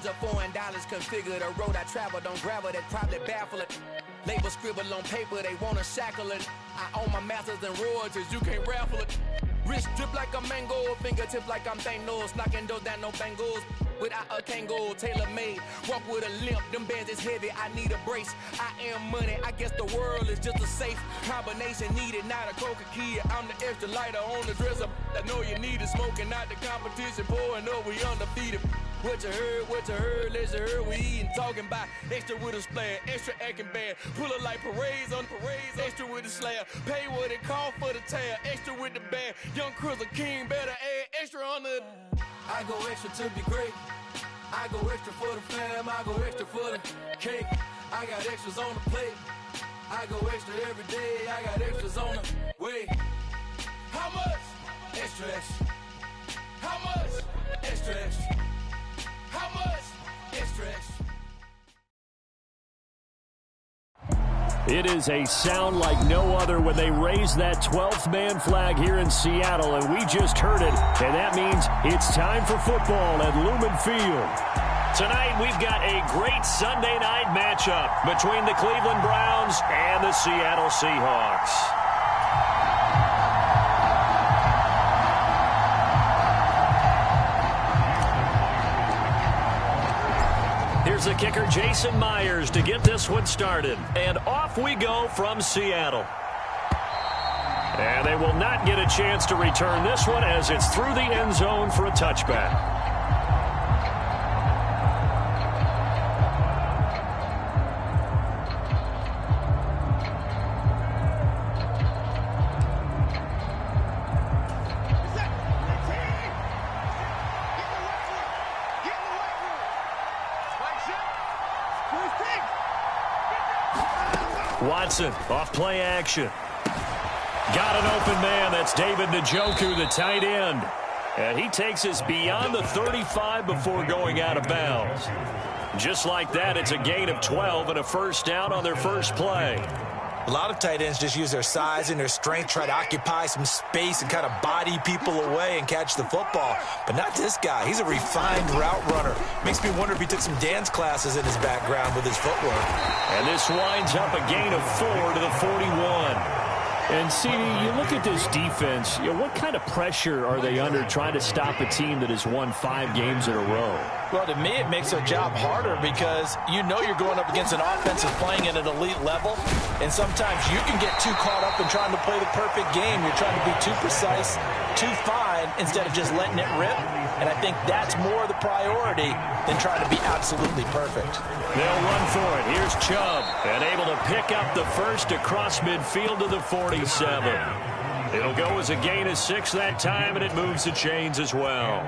of foreign dollars configure the road I travel. Don't gravel that probably baffle it. Label scribble on paper, they wanna shackle it. I own my masters and royalties, you can't raffle it. Wrist drip like a mango, fingertips like I'm Thanos, knocking those down, no bangles. Without a Kango, tailor-made, walk with a limp, them bands is heavy, I need a brace. I am money, I guess the world is just a safe combination needed, not a coca key. I'm the extra lighter on the dresser, I know you need it, smoking out the competition, pouring up, we undefeated. What you heard, let's hear we eatin', talking about extra with a splash, extra acting bad, pull it like parades on parades, extra with the slab, pay what it cost for the tab, extra with the band, young Chris a king, better add extra on the. I go extra to be great, I go extra for the fam, I go extra for the cake, I got extras on the plate, I go extra every day, I got extras on the way. How much? Extra, extra. How much? Extra, extra. How much? Extra, extra. It is a sound like no other when they raise that 12th man flag here in Seattle, and we just heard it, and that means it's time for football at Lumen Field. Tonight we've got a great Sunday night matchup between the Cleveland Browns and the Seattle Seahawks. Here's the kicker, Jason Myers, to get this one started. And off we go from Seattle. And they will not get a chance to return this one as it's through the end zone for a touchback. Watson, off play action. Got an open man. That's David Njoku, the tight end. And he takes us beyond the 35 before going out of bounds. Just like that, it's a gain of 12 and a first down on their first play. A lot of tight ends just use their size and their strength, try to occupy some space and kind of body people away and catch the football. But not this guy. He's a refined route runner. Makes me wonder if he took some dance classes in his background with his footwork. And this winds up a gain of 4 to the 41. And, CD, you look at this defense, what kind of pressure are they under trying to stop a team that has won 5 games in a row? Well, to me, it makes their job harder because you know you're going up against an offense that's playing at an elite level, and sometimes you can get too caught up in trying to play the perfect game. You're trying to be too precise, too fine, instead of just letting it rip. And I think that's more the priority than trying to be absolutely perfect. They'll run for it. Here's Chubb, and able to pick up the first across midfield to the 47. It'll go as a gain of 6 that time, and it moves the chains as well.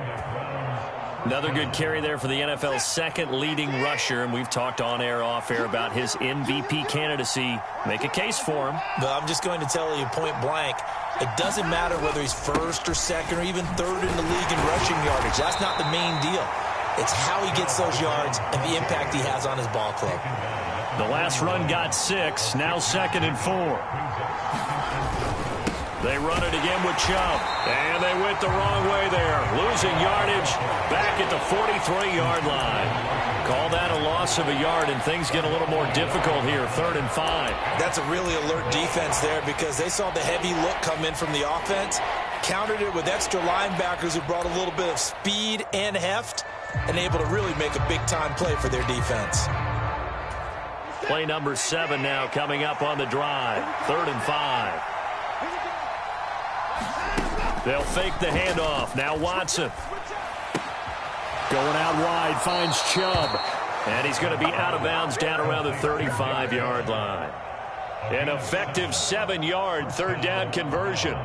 Another good carry there for the NFL's second leading rusher, and we've talked on air, off air about his MVP candidacy. Make a case for him. But I'm just going to tell you point blank, it doesn't matter whether he's first or second or even third in the league in rushing yardage. That's not the main deal. It's how he gets those yards and the impact he has on his ball club. The last run got 6, now 2nd and 4. They run it again with Chubb, and they went the wrong way there. Losing yardage back at the 43-yard line. Call that a loss of a yard, and things get a little more difficult here, 3rd and 5. That's a really alert defense there because they saw the heavy look come in from the offense, countered it with extra linebackers who brought a little bit of speed and heft, and able to really make a big-time play for their defense. Play number 7 now coming up on the drive, 3rd and 5. They'll fake the handoff. Now Watson. Going out wide, finds Chubb. And he's going to be out of bounds down around the 35-yard line. An effective 7-yard 3rd down conversion.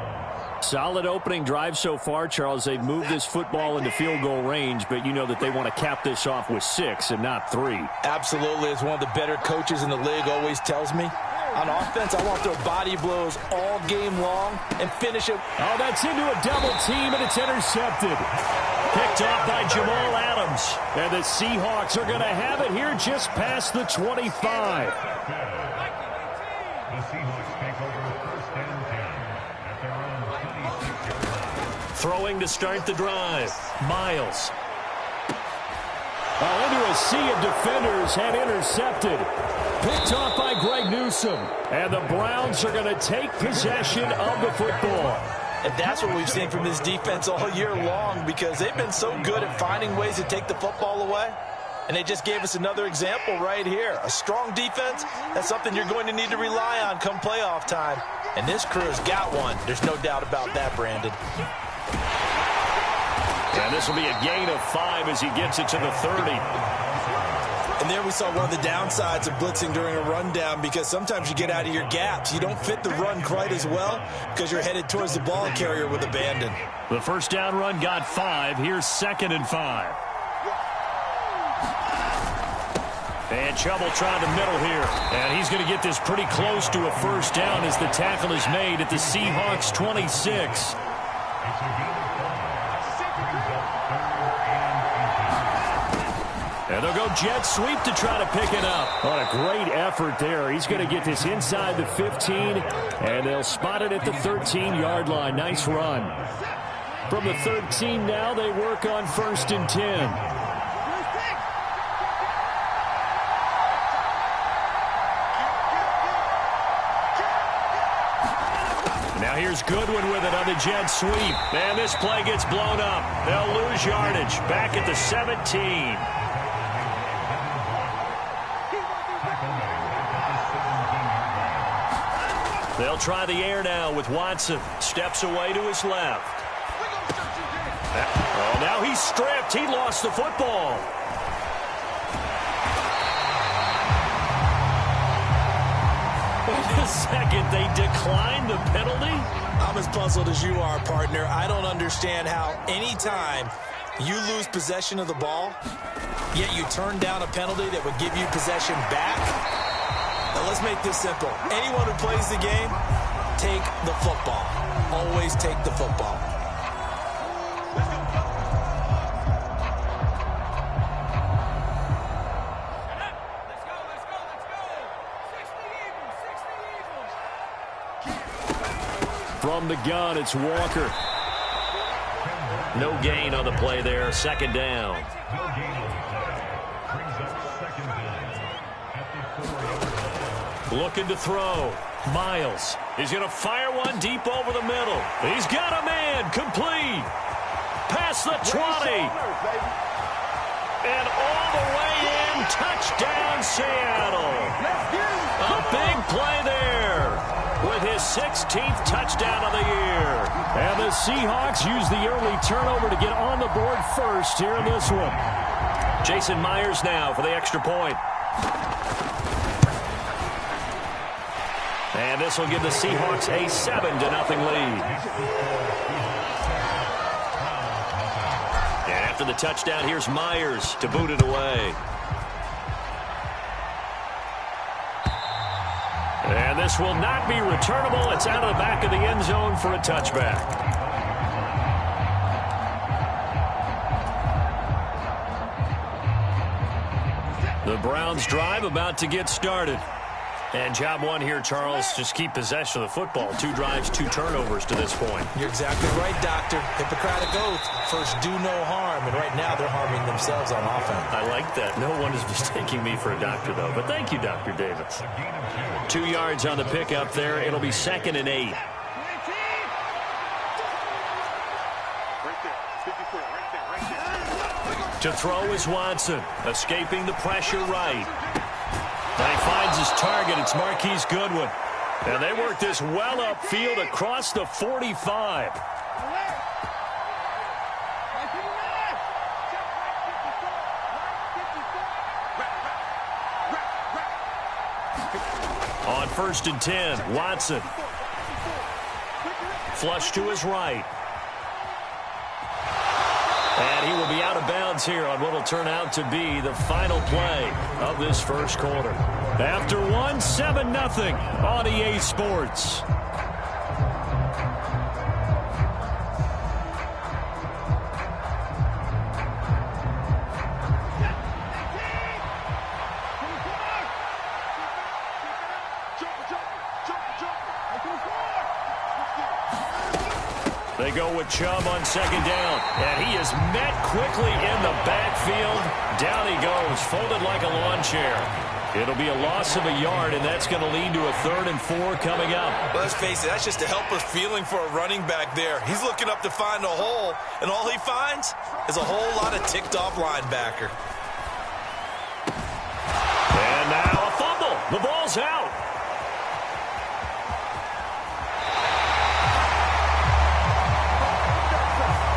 Solid opening drive so far, Charles. They've moved this football into field goal range, but you know that they want to cap this off with 6 and not 3. Absolutely. As one of the better coaches in the league always tells me, on offense, I want their body blows all game long and finish it. Oh, that's into a double team, and it's intercepted. Picked off by Jamal Adams. And the Seahawks are going to have it here just past the 25. Throwing to start the drive. Miles. Into a sea of defenders and intercepted. Picked off by Greg Newsome. And the Browns are going to take possession of the football. And that's what we've seen from this defense all year long, because they've been so good at finding ways to take the football away. And they just gave us another example right here. A strong defense, that's something you're going to need to rely on come playoff time. And this crew's got one. There's no doubt about that, Brandon. And this will be a gain of 5 as he gets it to the 30. And there we saw one of the downsides of blitzing during a rundown, because sometimes you get out of your gaps. You don't fit the run quite as well because you're headed towards the ball carrier with abandon. The first down run got 5. Here's 2nd and 5. And Chubb will try the middle here. And he's going to get this pretty close to a first down as the tackle is made at the Seahawks 26. And they'll go jet sweep to try to pick it up. What a great effort there. He's going to get this inside the 15, and they'll spot it at the 13-yard line. Nice run. From the 13 now, they work on 1st and 10. Now here's Goodwin with it on the jet sweep. And this play gets blown up. They'll lose yardage. Back at the 17. They'll try the air now with Watson. Steps away to his left. Oh, now he's stripped. He lost the football. Wait a second. They declined the penalty? I'm as puzzled as you are, partner. I don't understand how any time you lose possession of the ball, yet you turn down a penalty that would give you possession back. Now, let's make this simple. Anyone who plays the game, take the football. Always take the football. From the gun, it's Walker. No gain on the play there. 2nd down. Looking to throw. Miles. He's going to fire one deep over the middle. He's got a man. Complete. Past the 20. And all the way in. Touchdown, Seattle. A big play there with his 16th touchdown of the year. And the Seahawks use the early turnover to get on the board first here in this one. Jason Myers now for the extra point. And this will give the Seahawks a 7-0 lead. And after the touchdown, here's Myers to boot it away. And this will not be returnable. It's out of the back of the end zone for a touchback. The Browns drive about to get started. And job one here, Charles, just keep possession of the football. 2 drives, 2 turnovers to this point. You're exactly right, Doctor. Hippocratic oath. First, do no harm. And right now, they're harming themselves on offense. I like that. No one is mistaking me for a doctor, though. But thank you, Dr. Davis. 2 yards on the pickup there. It'll be 2nd and 8. To throw is Watson. Escaping the pressure right. And he finds his target. It's Marquise Goodwin. And they work this well upfield across the 45. On 1st and 10, Watson. Flush to his right. And he will be out of bounds here on what will turn out to be the final play of this first quarter. After one, 7-0 on EA Sports. They go with Chubb on second down. And he is met quickly in the backfield. Down he goes, folded like a lawn chair. It'll be a loss of a yard, and that's going to lead to a 3rd and 4 coming up. Let's face it, that's just a helpless feeling for a running back there. He's looking up to find a hole, and all he finds is a whole lot of ticked-off linebacker. And now a fumble. The ball's out.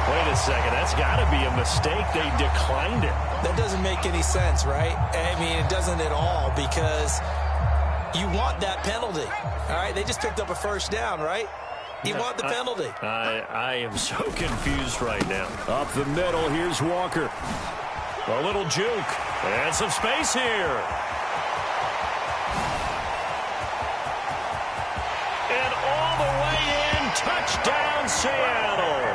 Wait a second. That's got to be a mistake. They declined it. That doesn't make any sense, right? I mean, it doesn't at all, because you want that penalty. All right, they just picked up a first down, right? You want the penalty. I am so confused right now. Up the middle, here's Walker. A little juke. And some space here. And all the way in, touchdown Seattle.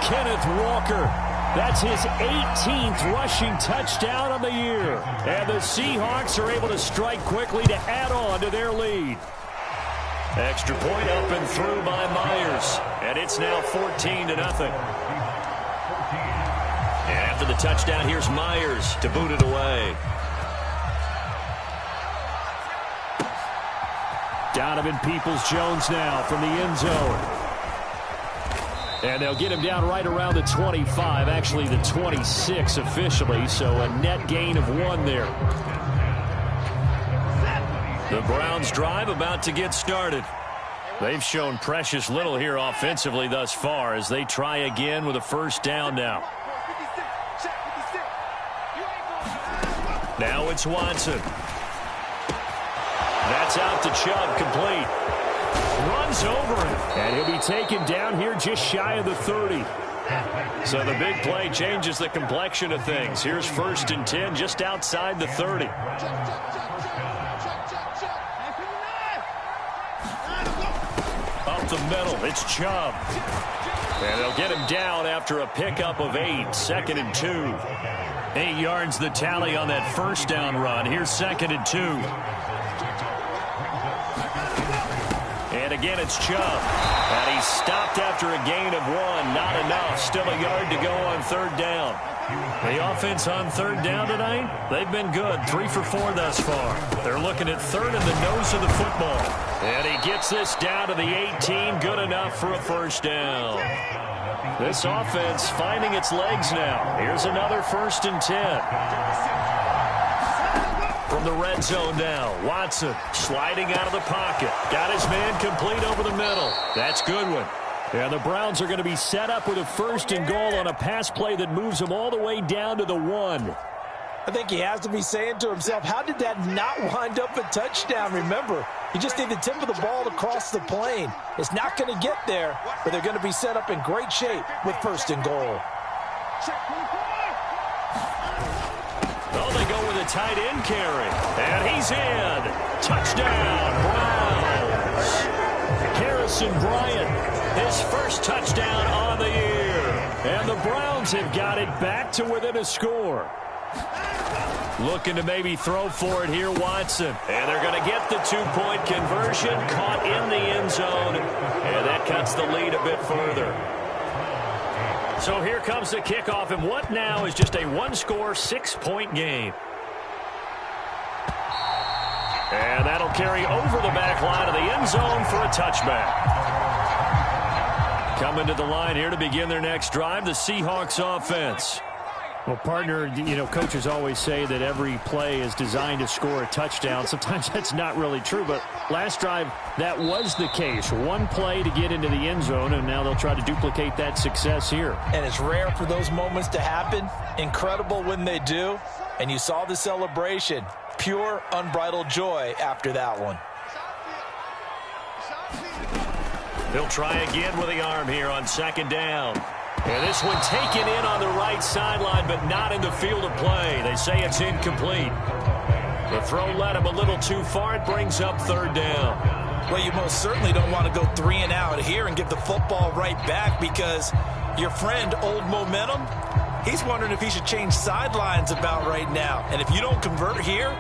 Kenneth Walker. That's his 18th rushing touchdown of the year. And the Seahawks are able to strike quickly to add on to their lead. Extra point up and through by Myers. And it's now 14-0. And after the touchdown, here's Myers to boot it away. Donovan Peoples-Jones now from the end zone. And they'll get him down right around the 25, actually the 26 officially, so a net gain of 1 there. The Browns drive about to get started. They've shown precious little here offensively thus far as they try again with a first down now. Now it's Watson. That's out to Chubb, complete. Runs over him, and he'll be taken down here just shy of the 30. So the big play changes the complexion of things. Here's 1st and 10 just outside the 30. Up the middle, it's Chubb. And they'll get him down after a pickup of 8, 2nd and 2. 8 yards the tally on that first down run. Here's 2nd and 2. And again, it's Chubb. And he's stopped after a gain of 1. Not enough. Still a yard to go on 3rd down. The offense on 3rd down tonight, they've been good. 3 for 4 thus far. They're looking at 3rd in the nose of the football. And he gets this down to the 18. Good enough for a first down. This offense finding its legs now. Here's another 1st and 10. From the red zone now, Watson sliding out of the pocket. Got his man complete over the middle. That's Goodwin. And the Browns are going to be set up with a 1st and goal on a pass play that moves them all the way down to the 1. I think he has to be saying to himself, how did that not wind up a touchdown? Remember, you just need the tip of the ball to cross the plane. It's not going to get there, but they're going to be set up in great shape with 1st and goal. Oh, they go with a tight end carry. And he's in. Touchdown, Browns. Harrison Bryant, his first touchdown on the year. And the Browns have got it back to within a score. Looking to maybe throw for it here, Watson. And they're going to get the 2-point conversion. Caught in the end zone. And that cuts the lead a bit further. So here comes the kickoff, and what now is just a 1-score, 6-point game. And that'll carry over the back line of the end zone for a touchback. Coming to the line here to begin their next drive, the Seahawks offense. Well, partner, you know, coaches always say that every play is designed to score a touchdown. Sometimes that's not really true, but last drive, that was the case. 1 play to get into the end zone, and now they'll try to duplicate that success here. And it's rare for those moments to happen. Incredible when they do. And you saw the celebration. Pure, unbridled joy after that one. They'll try again with the arm here on 2nd down. And this one taken in on the right sideline, but not in the field of play. They say it's incomplete. The throw led him a little too far. It brings up 3rd down. Well, you most certainly don't want to go 3 and out here and get the football right back, because your friend, Old Momentum, he's wondering if he should change sidelines about right now. And if you don't convert here,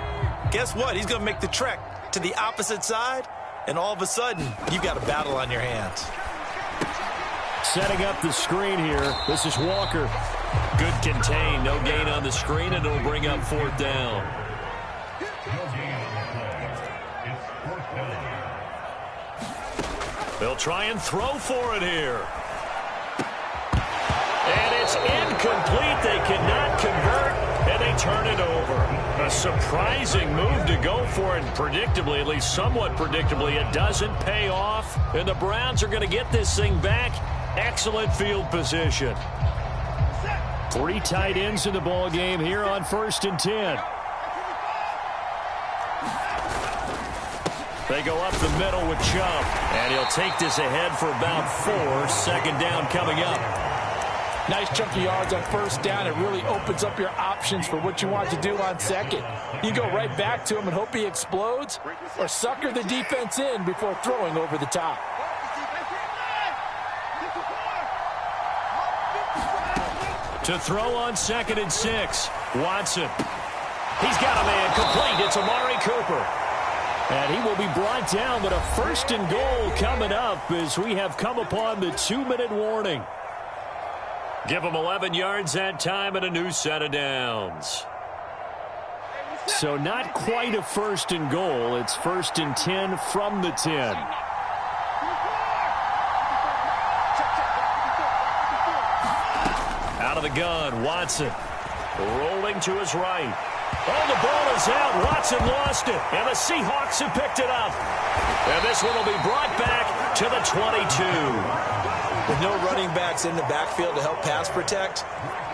guess what? He's going to make the trek to the opposite side, and all of a sudden, you've got a battle on your hands. Setting up the screen here. This is Walker. Good contain. No gain on the screen, and it'll bring up 4th down. They'll try and throw for it here. And it's incomplete. They cannot convert, and they turn it over. A surprising move to go for it, and predictably, at least somewhat predictably, it doesn't pay off, and the Browns are going to get this thing back. Excellent field position. 3 tight ends in the ball game here on 1st and 10. They go up the middle with Chubb, and he'll take this ahead for about 4. 2nd down coming up. Nice chunky yards on 1st down. It really opens up your options for what you want to do on 2nd. You go right back to him and hope he explodes, or sucker the defense in before throwing over the top. To throw on 2nd and 6. Watson. He's got a man complete. It's Amari Cooper. And he will be brought down, but a 1st and goal coming up as we have come upon the 2-minute warning. Give him 11 yards that time and a new set of downs. So not quite a 1st and goal. It's 1st and 10 from the 10. Out of the gun, Watson. Rolling to his right. Oh, the ball is out. Watson lost it, and the Seahawks have picked it up. And this one will be brought back to the 22. With no running backs in the backfield to help pass protect,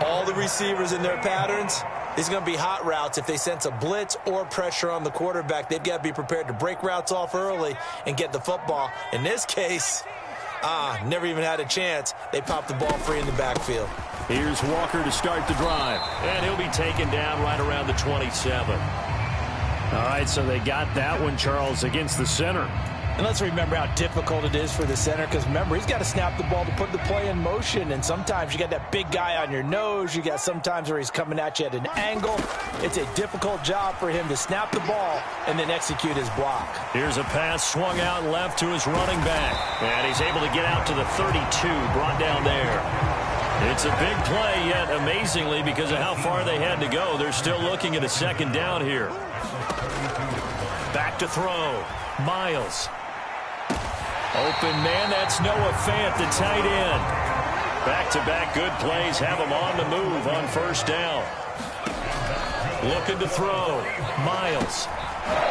all the receivers in their patterns, these are going to be hot routes. If they sense a blitz or pressure on the quarterback, they've got to be prepared to break routes off early and get the football. In this case, never even had a chance. They popped the ball free in the backfield. Here's Walker to start the drive. And he'll be taken down right around the 27. All right, so they got that one, Charles, against the center. And let's remember how difficult it is for the center, because remember, he's got to snap the ball to put the play in motion, and sometimes you got that big guy on your nose. You got sometimes where he's coming at you at an angle. It's a difficult job for him to snap the ball and then execute his block. Here's a pass swung out left to his running back, and he's able to get out to the 32, brought down there. It's a big play, yet amazingly, because of how far they had to go, they're still looking at a 2nd down here. Back to throw. Miles. Open man, that's Noah Fant, the tight end. Back-to-back good plays have him on the move on 1st down. Looking to throw. Miles.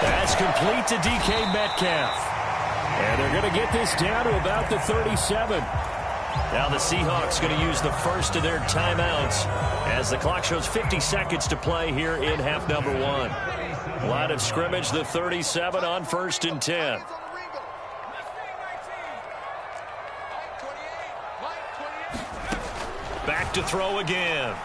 That's complete to DK Metcalf. And they're going to get this down to about the 37. Now the Seahawks going to use the first of their timeouts as the clock shows 50 seconds to play here in half number 1. Line of scrimmage, the 37 on 1st and 10. Back to throw again.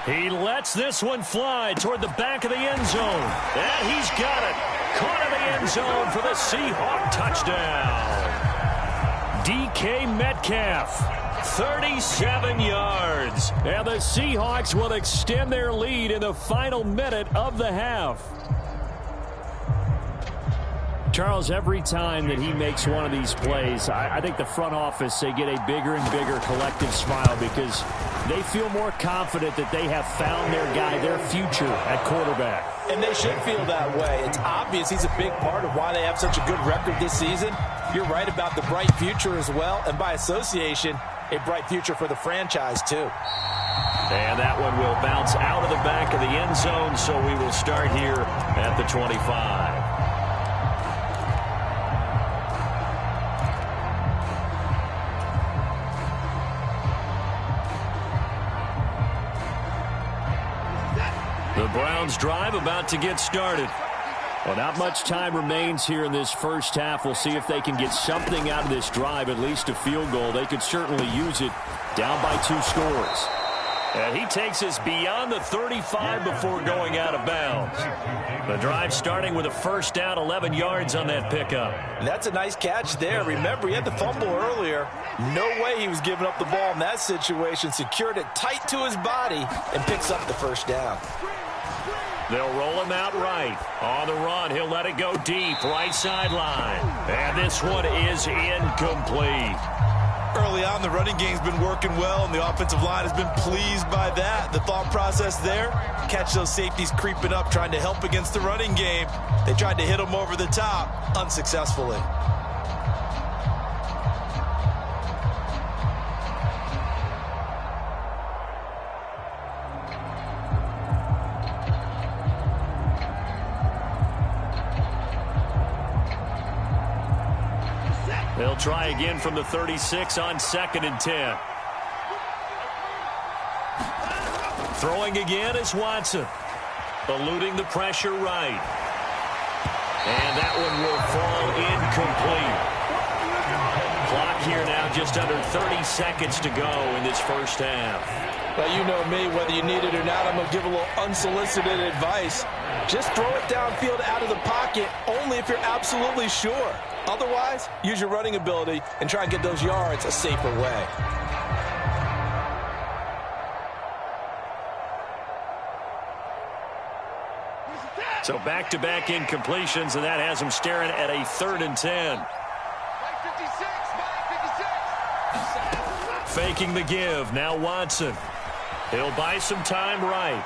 He lets this one fly toward the back of the end zone. And he's got it. Caught in the end zone for the Seahawk touchdown. DK Metcalf, 37 yards. And the Seahawks will extend their lead in the final minute of the half. Charles, every time that he makes one of these plays, I think the front office, they get a bigger and bigger collective smile because they feel more confident that they have found their guy, their future at quarterback. And they should feel that way. It's obvious he's a big part of why they have such a good record this season. You're right about the bright future as well, and by association, a bright future for the franchise too. And that one will bounce out of the back of the end zone, so we will start here at the 25. The Browns drive about to get started. Well, not much time remains here in this first half. We'll see if they can get something out of this drive, at least a field goal. They could certainly use it down by 2 scores. And he takes us beyond the 35 before going out of bounds. The drive starting with a 1st down, 11 yards on that pickup. And that's a nice catch there. Remember, he had the fumble earlier. No way he was giving up the ball in that situation. Secured it tight to his body and picks up the 1st down. They'll roll him out right. On the run, he'll let it go deep, right sideline. And this one is incomplete. early on. The running game's been working well, and the offensive line has been pleased by that. The thought process there, catch those safeties creeping up, trying to help against the running game. They tried to hit them over the top, unsuccessfully. They'll try again from the 36 on 2nd and 10. Throwing again is Watson. Eluding the pressure right. And that one will fall incomplete. Clock here now just under 30 seconds to go in this first half. Well, you know me, whether you need it or not, I'm going to give a little unsolicited advice. Just throw it downfield out of the pocket only if you're absolutely sure. Otherwise, use your running ability and try and get those yards a safer way. So back-to-back incompletions, and that has them staring at a 3rd and 10. Faking the give. Now Watson. He'll buy some time right.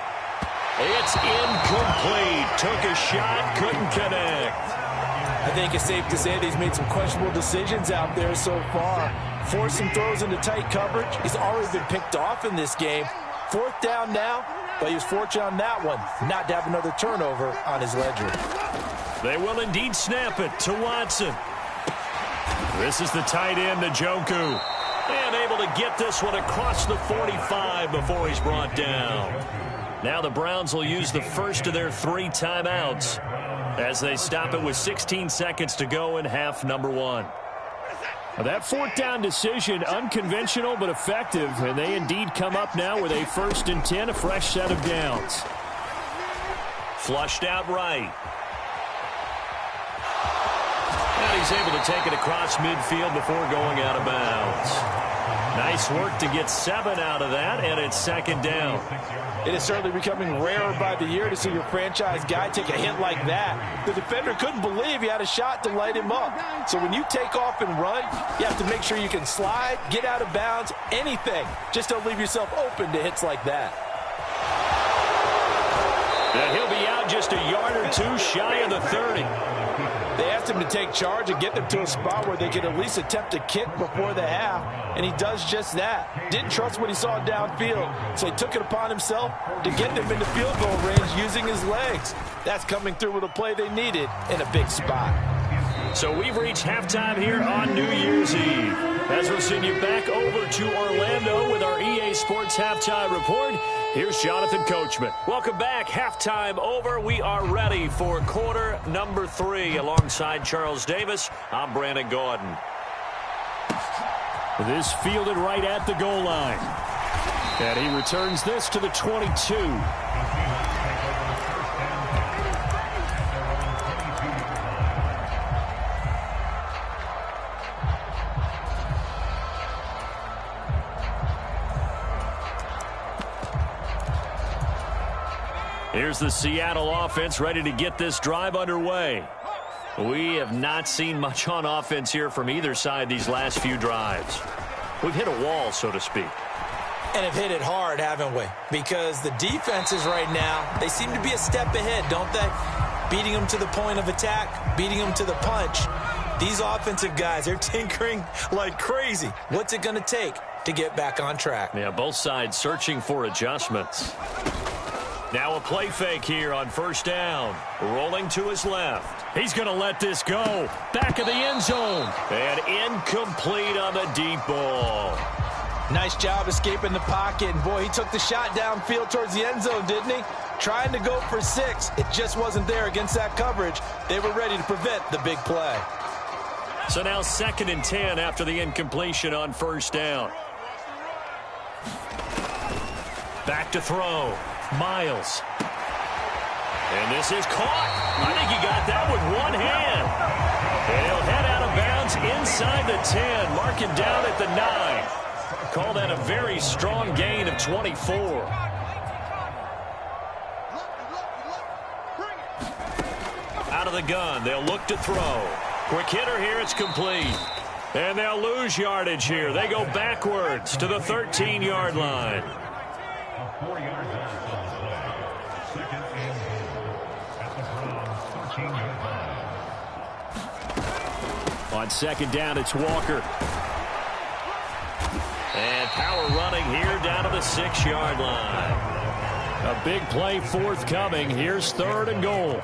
It's incomplete. Took a shot, couldn't connect. I think it's safe to say that he's made some questionable decisions out there so far. Forced some throws into tight coverage. He's already been picked off in this game. 4th down now, but he was fortunate on that one not to have another turnover on his ledger. They will indeed snap it to Watson. This is the tight end, Njoku. And able to get this one across the 45 before he's brought down. Now the Browns will use the first of their 3 timeouts as they stop it with 16 seconds to go in half number 1. That 4th down decision, unconventional but effective, and they indeed come up now with a 1st and 10, a fresh set of downs. Flushed out right. And he's able to take it across midfield before going out of bounds. Nice work to get 7 out of that, and it's 2nd down. It is certainly becoming rarer by the year to see your franchise guy take a hit like that. The defender couldn't believe he had a shot to light him up. So when you take off and run, you have to make sure you can slide, get out of bounds, anything. Just don't leave yourself open to hits like that. And he'll be out just a yard or 2 shy of the 30. They asked him to take charge and get them to a spot where they could at least attempt a kick before the half, and he does just that. Didn't trust what he saw downfield, so he took it upon himself to get them into field goal range using his legs. That's coming through with a play they needed in a big spot. So we've reached halftime here on New Year's Eve. As we'll send you back over to Orlando with our EA Sports Halftime Report, here's Jonathan Coachman. Welcome back. Halftime over. We are ready for quarter number 3. Alongside Charles Davis, I'm Brandon Gordon. This fielded right at the goal line. And he returns this to the 22. Here's the Seattle offense ready to get this drive underway. We have not seen much on offense here from either side these last few drives. We've hit a wall, so to speak. And have hit it hard, haven't we? Because the defenses right now, they seem to be a step ahead, don't they? Beating them to the point of attack, beating them to the punch. These offensive guys, they're tinkering like crazy. What's it going to take to get back on track? Yeah, both sides searching for adjustments. Now a play fake here on 1st down. Rolling to his left. He's going to let this go. Back of the end zone. And incomplete on the deep ball. Nice job escaping the pocket. And boy, he took the shot downfield towards the end zone, didn't he? Trying to go for 6. It just wasn't there against that coverage. They were ready to prevent the big play. So now 2nd and 10 after the incompletion on 1st down. Back to throw. Miles. And this is caught. I think he got that with one hand. And he'll head out of bounds inside the 10. Marking down at the 9. Call that a very strong gain of 24. Out of the gun. They'll look to throw. Quick hitter here. It's complete. And they'll lose yardage here. They go backwards to the 13-yard line. 4 yards out of play. Second and goal at the Browns' 13-yard line. On second down, it's Walker. And power running here down to the 6-yard line. A big play forthcoming. Here's third and goal. A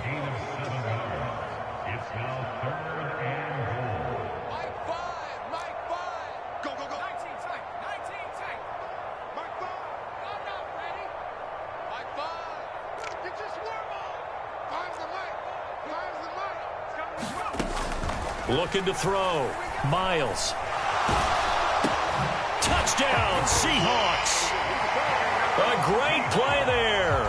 gain of 7 yards. It's now third and goal. Mike 5. Mike 5. Go, go, go. 19 tight. 19 tight. Mike 5. I'm not ready. Mike 5. Get your swarm on. Five's the mic. Five's the mic. Looking to throw. Miles. Touchdown, Seahawks. A great play there.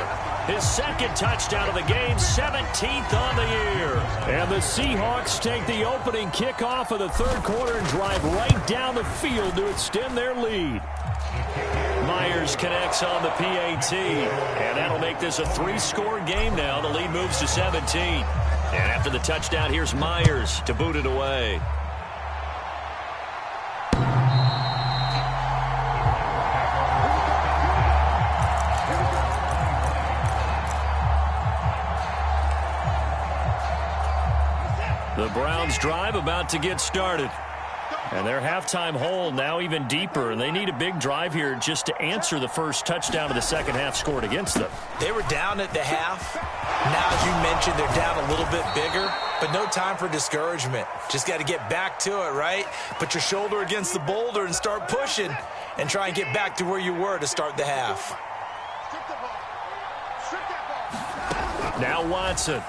His second touchdown of the game, 17th on the year. And the Seahawks take the opening kickoff of the third quarter and drive right down the field to extend their lead. Myers connects on the PAT. And that'll make this a 3-score game now. The lead moves to 17. And after the touchdown, here's Myers to boot it away. The Browns drive about to get started. And their halftime hole now even deeper. And they need a big drive here just to answer the first touchdown of the second half scored against them. They were down at the half. Now, as you mentioned, they're down a little bit bigger, but no time for discouragement. Just got to get back to it, right? Put your shoulder against the boulder and start pushing and try and get back to where you were to start the half. Now Watson.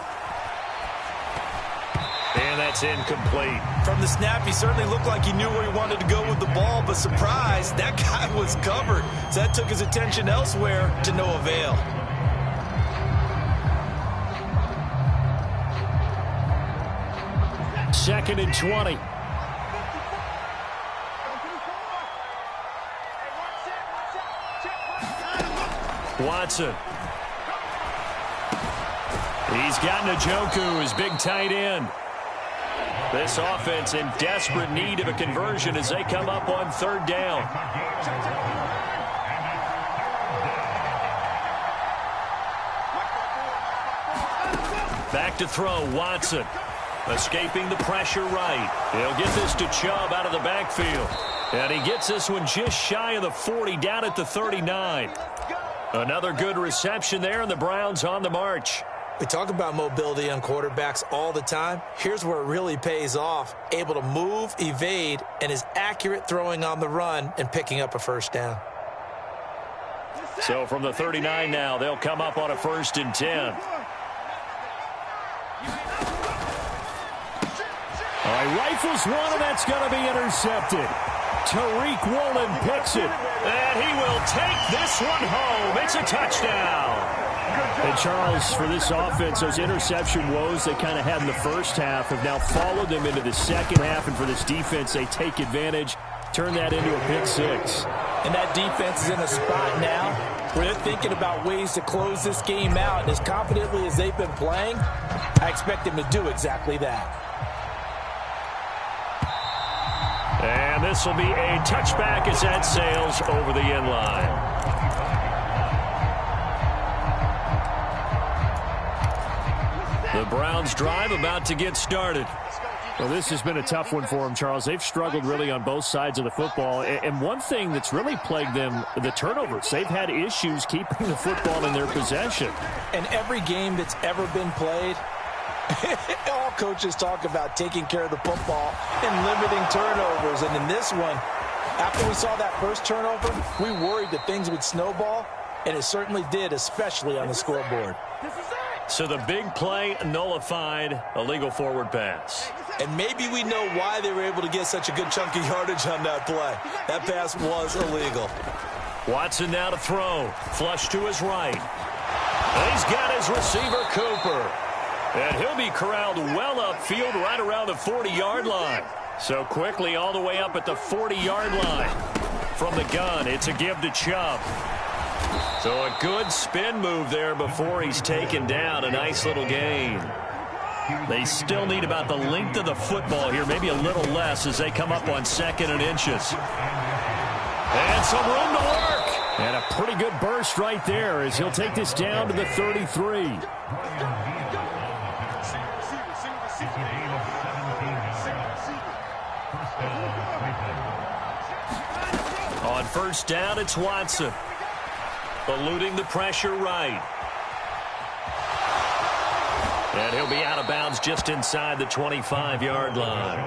And that's incomplete. From the snap, he certainly looked like he knew where he wanted to go with the ball, but surprise, that guy was covered. So that took his attention elsewhere to no avail. Second and 20. Watson. He's got Njoku, his big tight end. This offense in desperate need of a conversion as they come up on third down. Back to throw, Watson. Escaping the pressure right. He'll get this to Chubb out of the backfield. And he gets this one just shy of the 40, down at the 39. Another good reception there, and the Browns on the march. We talk about mobility on quarterbacks all the time. Here's where it really pays off. Able to move, evade, and is accurate throwing on the run and picking up a first down. So from the 39 now, they'll come up on a 1st and 10. All right, rifles one, and that's going to be intercepted. Tariq Woolen picks it. And he will take this one home. It's a touchdown. And Charles, for this offense, those interception woes they kind of had in the first half have now followed them into the second half. And for this defense, they take advantage, turn that into a pick six. And that defense is in a spot now where they're thinking about ways to close this game out. And as confidently as they've been playing, I expect them to do exactly that. And this will be a touchback as that sails over the end line. The Browns drive about to get started. Well, this has been a tough one for them, Charles. They've struggled really on both sides of the football. And one thing that's really plagued them, the turnovers. They've had issues keeping the football in their possession. And every game that's ever been played, all coaches talk about taking care of the football and limiting turnovers. And in this one, after we saw that first turnover, we worried that things would snowball, and it certainly did, especially on the scoreboard. So the big play nullified, a legal forward pass. And maybe we know why they were able to get such a good chunk of yardage on that play. That pass was illegal. Watson now to throw. Flush to his right. And he's got his receiver, Cooper. And he'll be corralled well upfield right around the 40-yard line. So quickly all the way up at the 40-yard line. From the gun, it's a give to Chubb. So a good spin move there before he's taken down. A nice little gain. They still need about the length of the football here, maybe a little less as they come up on 2nd and inches. And some room to work. And a pretty good burst right there as he'll take this down to the 33. On 1st down, it's Watson. Eluding the pressure right. And he'll be out of bounds just inside the 25-yard line.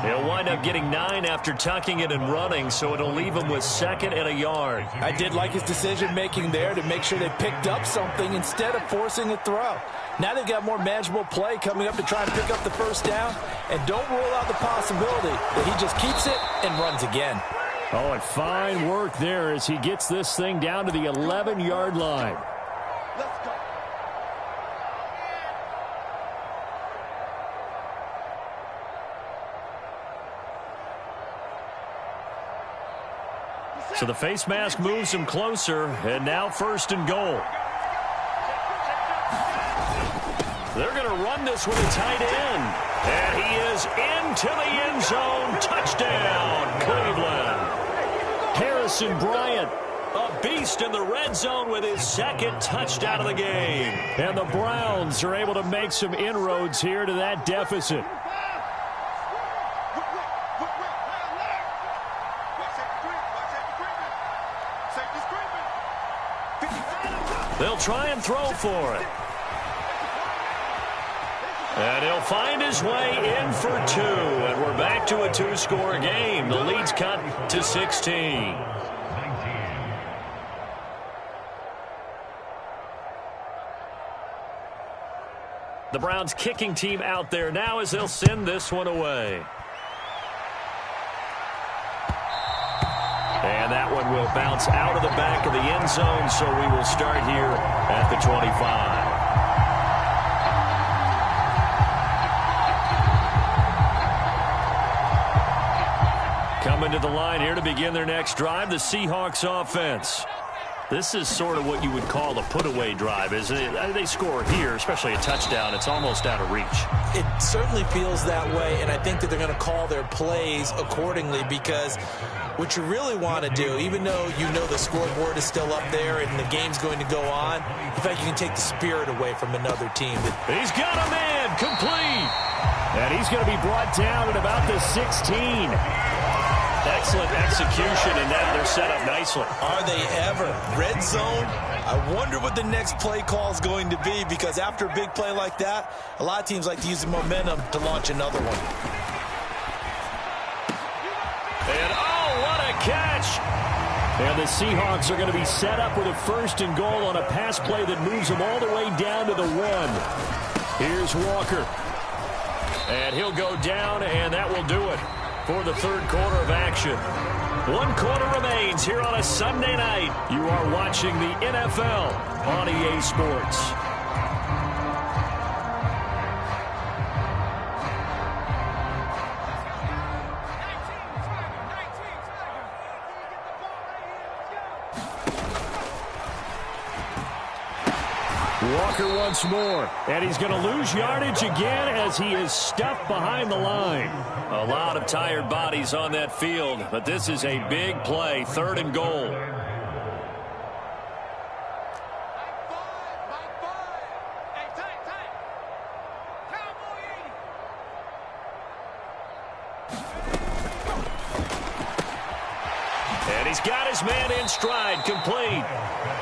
He'll wind up getting 9 after tucking it and running, so it'll leave him with 2nd and a yard. I did like his decision-making there to make sure they picked up something instead of forcing a throw. Now they've got more manageable play coming up to try and pick up the 1st down, and don't rule out the possibility that he just keeps it and runs again. Oh, and fine work there as he gets this thing down to the 11-yard line. Let's go. So the face mask moves him closer, and now 1st and goal. They're going to run this with a tight end. And he is into the end zone. Touchdown, Cleveland. Harrison Bryant, A beast in the red zone with his 2nd touchdown of the game. and the Browns are able to make some inroads here to that deficit. They'll try and throw for it. And he'll find his way in for 2. And we're back to a 2-score game. The lead's cut to 16. The Browns kicking team out there now as they'll send this one away. And that one will bounce out of the back of the end zone, so we will start here at the 25. Coming to the line here to begin their next drive, the Seahawks offense. This is sort of what you would call a put-away drive, isn't it? They score here, especially a touchdown. It's almost out of reach. It certainly feels that way, and I think that they're going to call their plays accordingly because what you really want to do, even though you know the scoreboard is still up there and the game's going to go on, in fact, you can take the spirit away from another team. He's got a man, complete. And he's going to be brought down at about the 16. Excellent execution, and now they're set up nicely. Are they ever? Red zone? I wonder what the next play call is going to be because after a big play like that, a lot of teams like to use the momentum to launch another one. And oh, what a catch! And the Seahawks are going to be set up with a 1st and goal on a pass play that moves them all the way down to the 1. Here's Walker. And he'll go down, and that will do it for the 3rd quarter of action. 1 quarter remains here on a Sunday night. You are watching the NFL on EA Sports. Walker once more, and he's going to lose yardage again as he is stuffed behind the line. A lot of tired bodies on that field, but this is a big play, 3rd and goal. And he's got his man in stride, complete.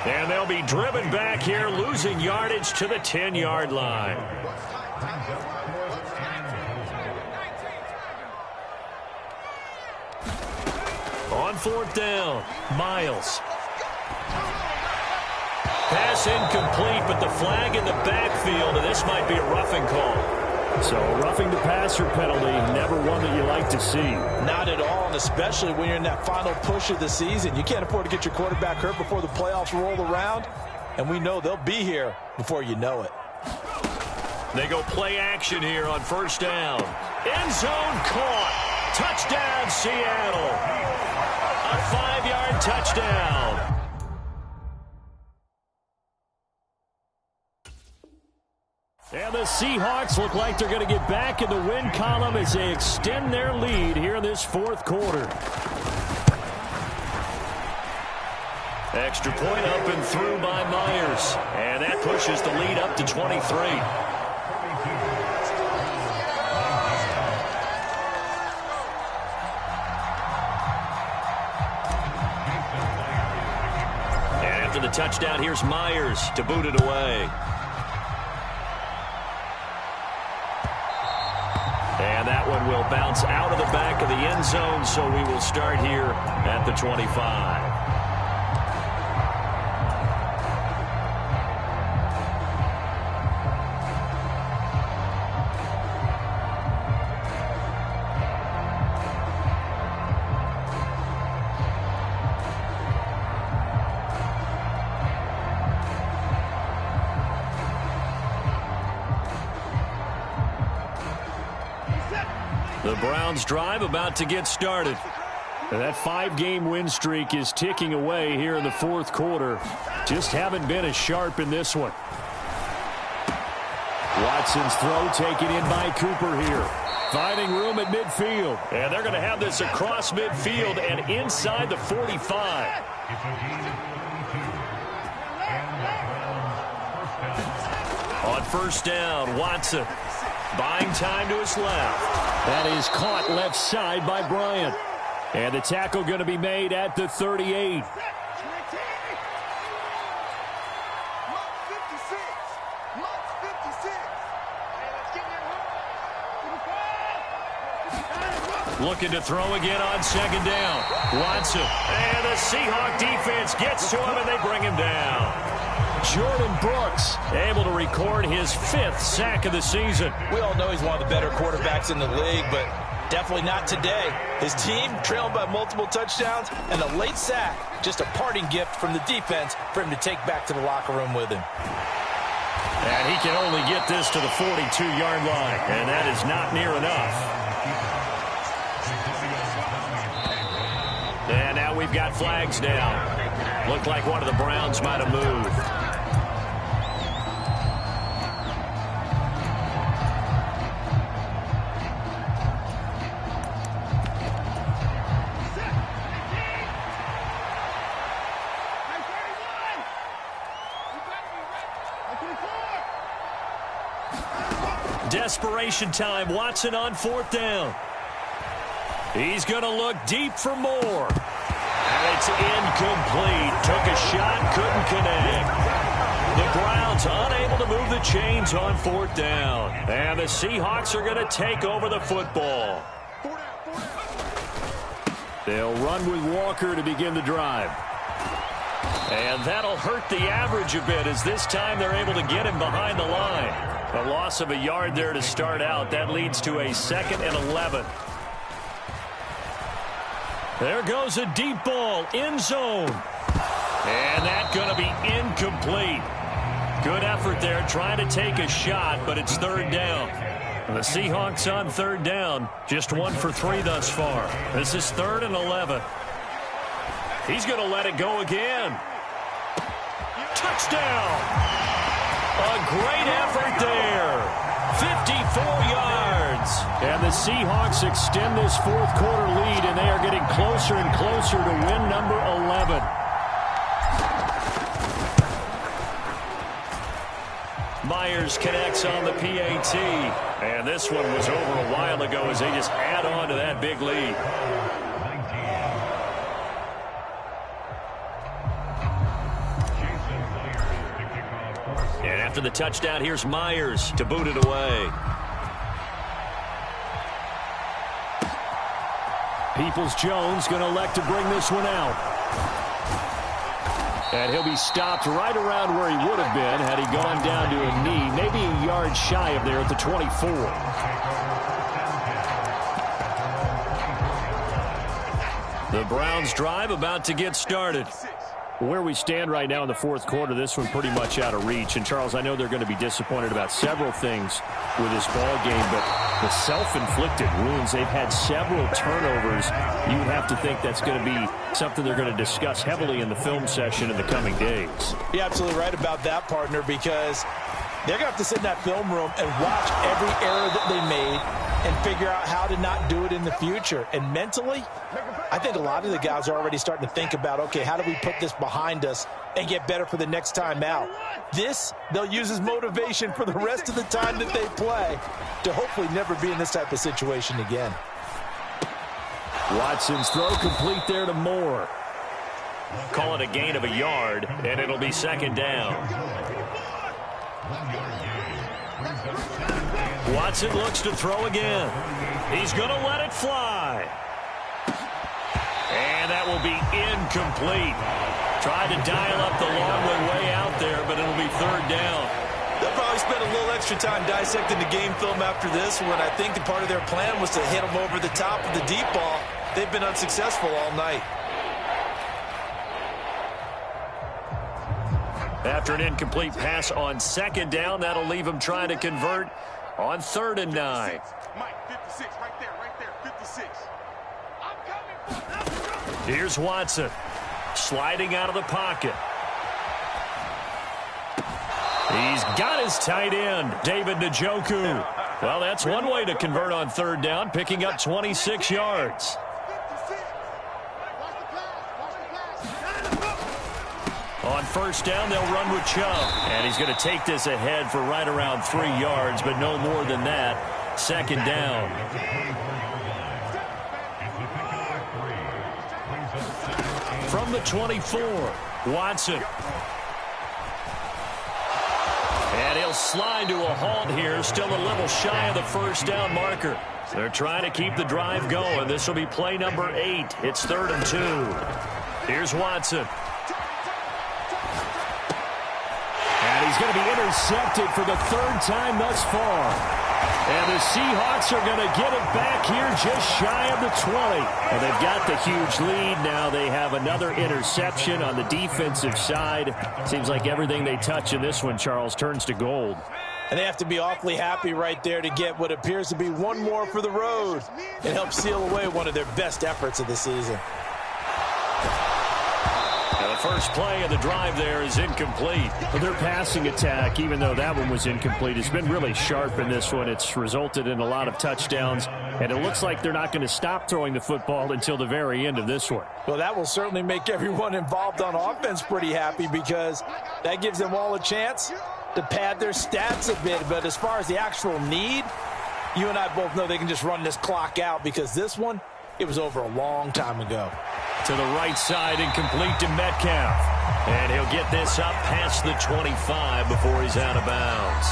And they'll be driven back here, losing yardage to the 10-yard line. On 4th down, Miles. Pass incomplete, but the flag in the backfield, and this might be a roughing call. So roughing the passer penalty, never one that you like to see. Not at all, and especially when you're in that final push of the season. You can't afford to get your quarterback hurt before the playoffs roll around, and we know they'll be here before you know it. They go play action here on 1st down. End zone caught. Touchdown, Seattle. A 5-yard touchdown. And the Seahawks look like they're going to get back in the win column as they extend their lead here in this fourth quarter. Extra point up and through by Myers. And that pushes the lead up to 23. And after the touchdown, here's Myers to boot it away. And that one will bounce out of the back of the end zone, so we will start here at the 25. The Browns drive about to get started. That 5-game win streak is ticking away here in the fourth quarter. Just haven't been as sharp in this one. Watson's throw taken in by Cooper here. Finding room at midfield. And they're going to have this across midfield and inside the 45. It's a gain of 22. And the Browns On first down, Watson buying time to his left. That is caught left side by Bryant. And the tackle going to be made at the 38. Looking to throw again on second down. Watson. And the Seahawk defense gets to him and they bring him down. Jordan Brooks able to record his 5th sack of the season. We all know he's one of the better quarterbacks in the league, but definitely not today. His team trailing by multiple touchdowns and a late sack. Just a parting gift from the defense for him to take back to the locker room with him. And he can only get this to the 42-yard line, and that is not near enough. And now we've got flags down. Looked like one of the Browns might have moved. Desperation time. Watson on fourth down. He's going to look deep for more. And it's incomplete. Took a shot, couldn't connect. The Browns unable to move the chains on fourth down. And the Seahawks are going to take over the football. They'll run with Walker to begin the drive. And that'll hurt the average a bit as this time they're able to get him behind the line. A loss of a yard there to start out. That leads to a 2nd and 11. There goes a deep ball, end zone. And that's going to be incomplete. Good effort there trying to take a shot, but it's third down. And the Seahawks on third down, just 1 for 3 thus far. This is 3rd and 11. He's going to let it go again. Touchdown! A great effort there. 54 yards. And the Seahawks extend this fourth quarter lead, and they are getting closer and closer to win number 11. Myers connects on the PAT. And this one was over a while ago as they just add on to that big lead. And after the touchdown, here's Myers to boot it away. Peoples-Jones going to elect to bring this one out. And he'll be stopped right around where he would have been had he gone down to a knee, maybe a yard shy of there at the 24. The Browns drive about to get started. Where we stand right now in the fourth quarter, this one pretty much out of reach. And, Charles, I know they're going to be disappointed about several things with this ball game, but the self-inflicted wounds, they've had several turnovers. You'd have to think that's going to be something they're going to discuss heavily in the film session in the coming days. You're absolutely right about that, partner, because They're going to have to sit in that film room and watch every error that they made and figure out how to not do it in the future. And mentally, I think a lot of the guys are already starting to think about, okay, how do we put this behind us and get better for the next time out? This, they'll use as motivation for the rest of the time that they play to hopefully never be in this type of situation again. Watson's throw complete there to Moore. Call it a gain of a yard, and it'll be second down. Watson looks to throw again. He's going to let it fly. And that will be incomplete. Tried to dial up the long way out there, but it'll be third down. They'll probably spend a little extra time dissecting the game film after this when I think the part of their plan was to hit them over the top of the deep ball. They've been unsuccessful all night. After an incomplete pass on second down, that'll leave him trying to convert on 3rd and 9. Mike, 56, right there, 56. I'm coming. Here's Watson, sliding out of the pocket. He's got his tight end, David Njoku. Well, that's one way to convert on 3rd down, picking up 26 yards. On 1st down, they'll run with Chubb. And he's going to take this ahead for right around 3 yards, but no more than that. 2nd down. From the 24, Watson. And he'll slide to a halt here, still a little shy of the 1st down marker. They're trying to keep the drive going. This will be play number 8. It's 3rd and 2. Here's Watson. And he's going to be intercepted for the 3rd time thus far. And the Seahawks are going to get it back here just shy of the 20. Well, they've got the huge lead. Now they have another interception on the defensive side. Seems like everything they touch in this one, Charles, turns to gold. And they have to be awfully happy right there to get what appears to be one more for the road and help seal away one of their best efforts of the season. The first play of the drive there is incomplete. Well, their passing attack, even though that one was incomplete, has been really sharp in this one. It's resulted in a lot of touchdowns, and it looks like they're not going to stop throwing the football until the very end of this one. Well, that will certainly make everyone involved on offense pretty happy because that gives them all a chance to pad their stats a bit. But as far as the actual need, you and I both know they can just run this clock out because this one, it was over a long time ago. To the right side, incomplete to Metcalf. And he'll get this up past the 25 before he's out of bounds.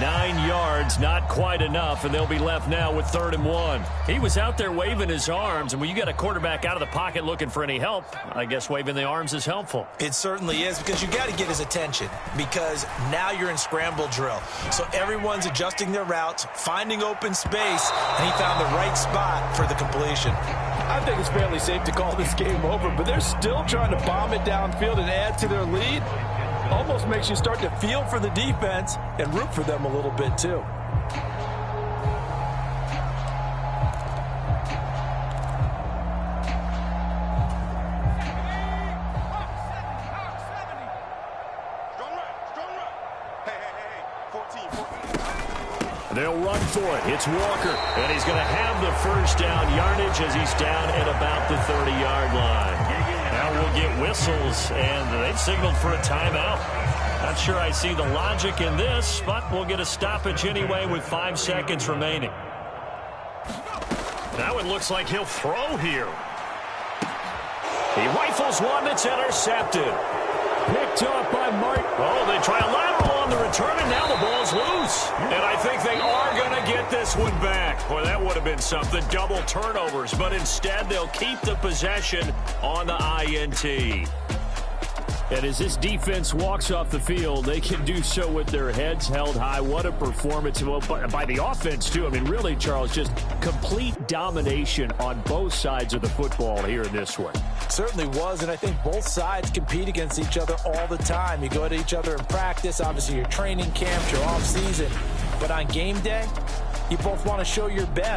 9 yards, not quite enough, and they'll be left now with 3rd and 1. He was out there waving his arms, and when you get a quarterback out of the pocket looking for any help, I guess waving the arms is helpful. It certainly is because you got to get his attention because now you're in scramble drill. So everyone's adjusting their routes, finding open space, and he found the right spot for the completion. I think it's fairly safe to call this game over, but they're still trying to bomb it downfield and add to their lead. Almost makes you start to feel for the defense and root for them a little bit too. They'll run for it. It's Walker, and he's going to have the 1st down yardage as he's down at about the 30-yard line. Now we'll get whistles, and they've signaled for a timeout. Not sure I see the logic in this, but we'll get a stoppage anyway with 5 seconds remaining. Now it looks like he'll throw here. He rifles one that's intercepted. Picked up by Martin. Oh, they try a lateral on the return, and now the ball's loose. And I think they are going to get this one back. Boy, that would have been something. Double turnovers, but instead they'll keep the possession on the INT. And as this defense walks off the field, they can do so with their heads held high. What a performance by the offense, too. I mean, really, Charles, just complete domination on both sides of the football here in this one. Certainly was, and I think both sides compete against each other all the time. You go to each other in practice, obviously your training camps, your off season. But on game day, you both want to show your best.